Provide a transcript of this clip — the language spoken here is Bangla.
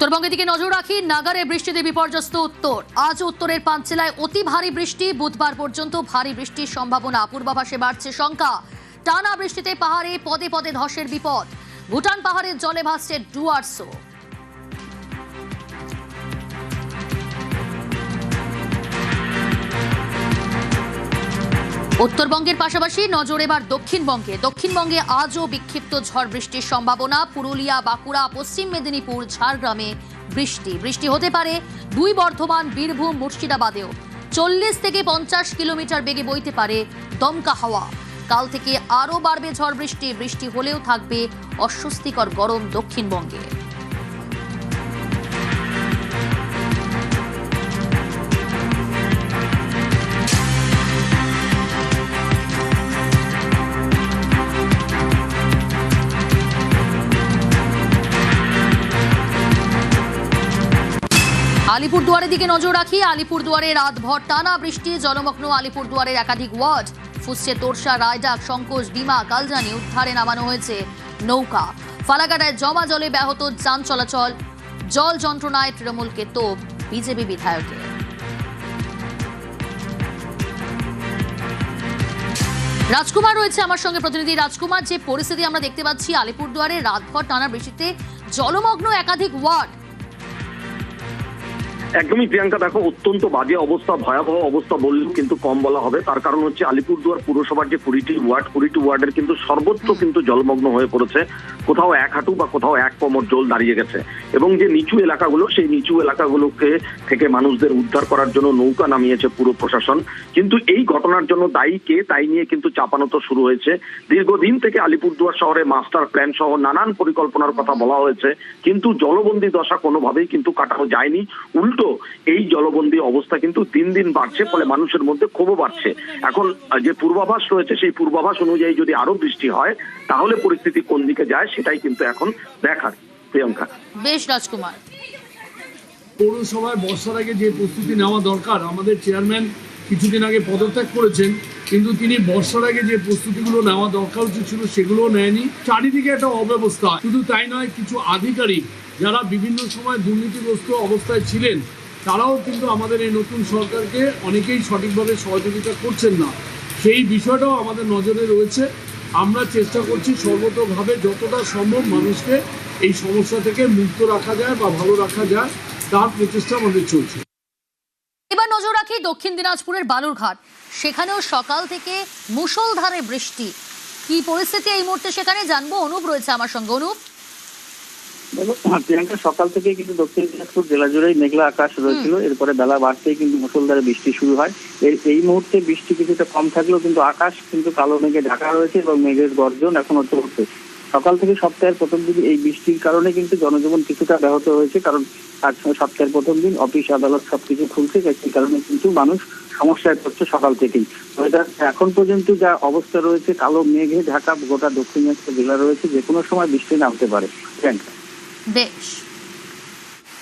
উত্তরবঙ্গের দিকে নজর রাখি। নাগারে বৃষ্টিতে বিপর্যস্ত উত্তর। আজ উত্তরের 5 জেলায় অতি ভারী বৃষ্টি, বুধবার পর্যন্ত ভারী বৃষ্টির সম্ভাবনা। পূর্বাভাসে বাড়ছে শঙ্কা। টানা বৃষ্টিতে পাহাড়ে পদে পদে ধসের বিপদ। ভুটান পাহাড়ের জলে ভাসছে ডুয়ার্সো। উত্তরবঙ্গের পাশাপাশি নজর এবার দক্ষিণবঙ্গে আজও বিক্ষিপ্ত ঝড় বৃষ্টির সম্ভাবনা। পুরুলিয়া, বাঁকুড়া, পশ্চিম মেদিনীপুর, ঝাড়গ্রামে বৃষ্টি হতে পারে। দুই বর্ধমান, বীরভূম, মুর্শিদাবাদেও 40 থেকে 50 কিলোমিটার বেগে বইতে পারে দমকা হাওয়া। কাল থেকে আরও বাড়বে ঝড় বৃষ্টি হলেও থাকবে অস্বস্তিকর গরম দক্ষিণবঙ্গে। আলিপুরদুয়ারের দিকে নজর রাখি। আলিপুরদুয়ারে রাতভর টানা বৃষ্টি, জলমগ্ন আলিপুরদুয়ারের একাধিক ওয়ার্ড। ফুসছে তোরসা, রায়ডাক, শঙ্কোজ, ডিমা, কালজানি। উদ্ধারে নামানো হয়েছে নৌকা। ফালাকাটায় জমা জলে ব্যাহত যান চলাচল। জল যন্ত্রণায় তৃণমূলকে তোপ বিজেপি বিধায়কের। রাজকুমার রয়েছে আমার সঙ্গে, প্রতিনিধি রাজকুমার। যে পরিস্থিতি আমরা দেখতে পাচ্ছি আলিপুরদুয়ারে রাতভর টানা বৃষ্টিতে জলমগ্ন একাধিক ওয়ার্ড। একদমই প্রিয়াঙ্কা, দেখো অত্যন্ত বাজে অবস্থা, ভয়াবহ অবস্থা বললেও কিন্তু কম বলা হবে। তার কারণ হচ্ছে আলিপুরদুয়ার পুরসভার যে 20টি ওয়ার্ডের কিন্তু সর্বত্র কিন্তু জলমগ্ন হয়ে পড়েছে। কোথাও 1 হাঁটু বা কোথাও 1 কোমর জল দাঁড়িয়ে গেছে। এবং যে নিচু এলাকাগুলো, সেই নিচু এলাকাগুলোকে থেকে মানুষদের উদ্ধার করার জন্য নৌকা নামিয়েছে পুরো প্রশাসন। কিন্তু এই ঘটনার জন্য দায়ী কে, তাই নিয়ে কিন্তু চাপানো তো শুরু হয়েছে। দীর্ঘদিন থেকে আলিপুরদুয়ার শহরে মাস্টার প্ল্যান সহ নানান পরিকল্পনার কথা বলা হয়েছে, কিন্তু জলবন্দী দশা কোনোভাবেই কিন্তু কাটানো যায়নি। উল্টো এই জলবন্দী অবস্থা কিন্তু দিন দিন বাড়ছে, ফলে মানুষের মধ্যে ক্ষোভও বাড়ছে। এখন যে পূর্বাভাস রয়েছে, সেই পূর্বাভাস অনুযায়ী যদি আরো বৃষ্টি হয় তাহলে পরিস্থিতি কোন দিকে যায় সেটাই কিন্তু এখন দেখার। প্রিয়াঙ্কা, বেশ রাজকুমার। পৌরসভায় বর্ষার আগে যে প্রস্তুতি নেওয়া দরকার, আমাদের চেয়ারম্যান কিছুদিন আগে পদত্যাগ করেছেন, কিন্তু তিনি বর্ষার আগে যে প্রস্তুতিগুলো নেওয়া দরকার উচিত ছিল সেগুলোও নেয়নি। চারিদিকে একটা অব্যবস্থা। শুধু তাই নয়, কিছু আধিকারিক যারা বিভিন্ন সময় দুর্নীতিগ্রস্ত অবস্থায় ছিলেন, তারাও কিন্তু আমাদের এই নতুন সরকারকে অনেকেই সঠিকভাবে সহযোগিতা করছেন না। সেই বিষয়টাও আমাদের নজরে রয়েছে। আমরা চেষ্টা করছি সর্বতোভাবে যতটা সম্ভব মানুষকে এই সমস্যা থেকে মুক্ত রাখা যায় বা ভালো রাখা যায়, তার প্রচেষ্টা আমাদের চলছে। এবার নজর রাখি দক্ষিণ দিনাজপুরের বালুরঘাট। সেখানেও সকাল থেকে মুষলধারে বৃষ্টি। কি পরিস্থিতি এই মুহূর্তে সেখানে জানবো। অনুপ রয়েছে আমার সঙ্গে। অনুপ, প্রিয়াঙ্কা, সকাল থেকে কিন্তু দক্ষিণ দিনাজপুর জেলা জুড়েই মেঘলা আকাশ রয়েছিল। এরপরে বেলা বাড়তেই কিন্তু মুষলধারে বৃষ্টি শুরু হয়। এই মুহূর্তে বৃষ্টি কিছুটা কম থাকলেও কিন্তু আকাশ কিন্তু কালো মেঘে ঢাকা রয়েছে এবং মেঘের গর্জন এখনো চলছে। সকাল থেকে সপ্তাহের প্রথম দিন এই বৃষ্টির কারণে কিন্তু জনজীবন কিছুটা ব্যাহত হয়েছে, কারণ আজ সপ্তাহের প্রথম দিন, অফিস আদালত সবকিছু খুলছে, সেই কারণে কিন্তু মানুষ সমস্যায় পড়ছে সকাল থেকেই। এখন পর্যন্ত যা অবস্থা রয়েছে, কালো মেঘে ঢাকা গোটা দক্ষিণ দিনাজপুর জেলা রয়েছে, যে কোনো সময় বৃষ্টি নামতে পারে। বেশ।